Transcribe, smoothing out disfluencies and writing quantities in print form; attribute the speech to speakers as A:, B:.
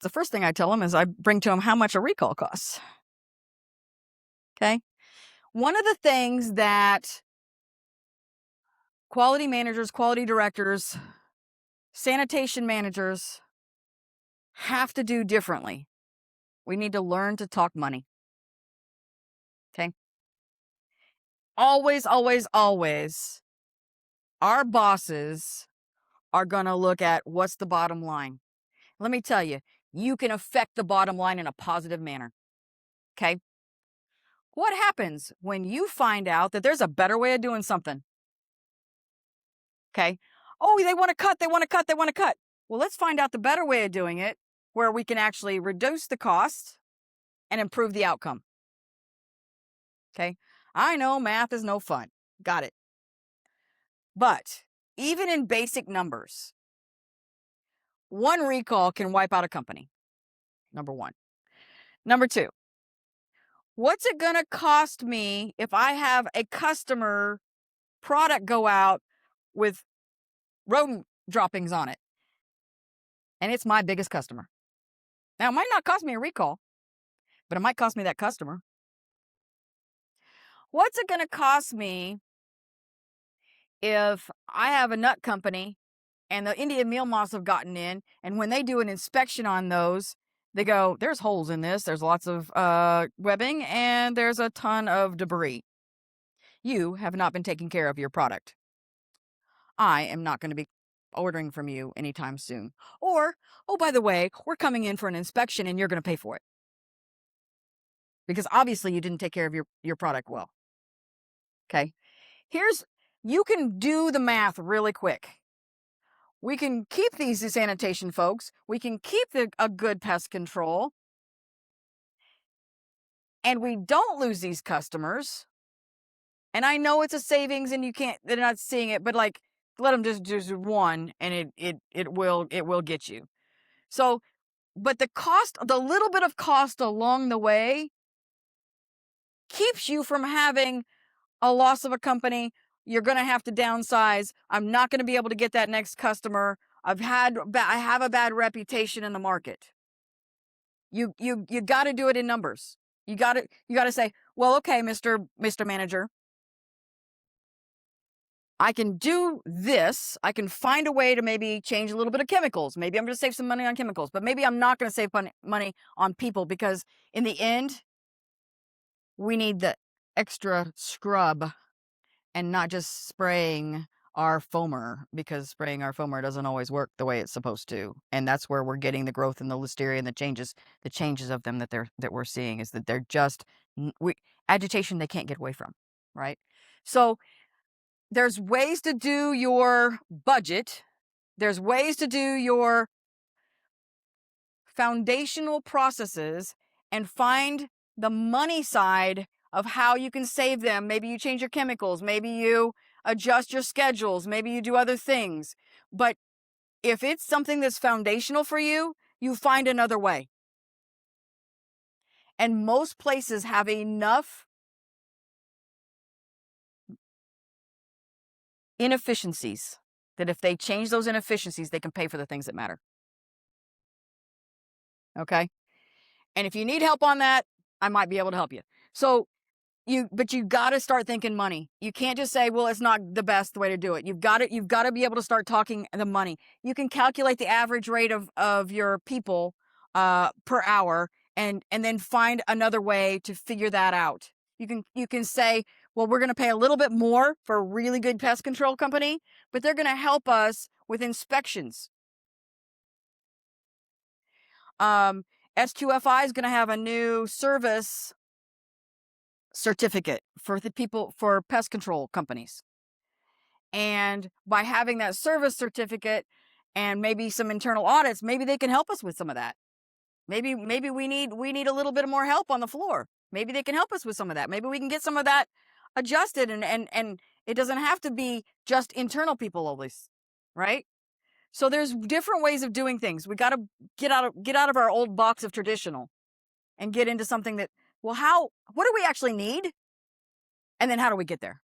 A: the first thing I tell them is I bring to them how much a recall costs. Okay. One of the things that quality managers, quality directors, sanitation managers have to do differently. We need to learn to talk money. Okay. Always, always, always, our bosses are going to look at what's the bottom line. Let me tell you, you can affect the bottom line in a positive manner. Okay. What happens when you find out that there's a better way of doing something? Okay. Oh, they want to cut, they want to cut, they want to cut. Well, let's find out the better way of doing it where we can actually reduce the cost and improve the outcome. Okay. I know math is no fun. Got it. But even in basic numbers, one recall can wipe out a company. Number one. Number two, what's it going to cost me if I have a customer product go out with rodent droppings on it? And it's my biggest customer. Now, it might not cost me a recall, but it might cost me that customer. What's it going to cost me if I have a nut company and the Indian meal moths have gotten in, and when they do an inspection on those, they go, there's holes in this, there's lots of webbing, and there's a ton of debris. You have not been taking care of your product. I am not going to be ordering from you anytime soon. Or, oh, by the way, we're coming in for an inspection and you're going to pay for it. Because obviously you didn't take care of your product well. Okay. You can do the math really quick. We can keep these sanitation folks. We can keep a good pest control. And we don't lose these customers. And I know it's a savings and they're not seeing it, but like, let them just do one and it will get you. So, but the little bit of cost along the way keeps you from having a loss of a company. You're going to have to downsize. I'm not going to be able to get that next customer. I have a bad reputation in the market. You got to do it in numbers. You got to say, well, okay, Mr. Manager, I can do this. I can find a way to maybe change a little bit of chemicals. Maybe I'm going to save some money on chemicals, but maybe I'm not going to save money on people, because in the end, we need the extra scrub and not just spraying our foamer, because spraying our foamer doesn't always work the way it's supposed to. And that's where we're getting the growth in the listeria and the changes of them that we're seeing, is that they're just agitation they can't get away from, right? So there's ways to do your budget. There's ways to do your foundational processes and find the money side of how you can save them. Maybe you change your chemicals. Maybe you adjust your schedules. Maybe you do other things. But if it's something that's foundational for you, you find another way. And most places have enough inefficiencies that if they change those inefficiencies, they can pay for the things that matter. Okay? And if you need help on that, I might be able to help you. So but you got to start thinking money. You can't just say, well, it's not the best way to do it. You've got to be able to start talking the money. You can calculate the average rate of your people per hour and then find another way to figure that out. You can say, well, we're going to pay a little bit more for a really good pest control company, but they're going to help us with inspections. SQFI is going to have a new service certificate for pest control companies. And by having that service certificate and maybe some internal audits, maybe they can help us with some of that. Maybe we need a little bit more help on the floor. Maybe they can help us with some of that. Maybe we can get some of that adjusted and it doesn't have to be just internal people always, right? So there's different ways of doing things. We got to get out of our old box of traditional and get into something that, well, what do we actually need? And then how do we get there?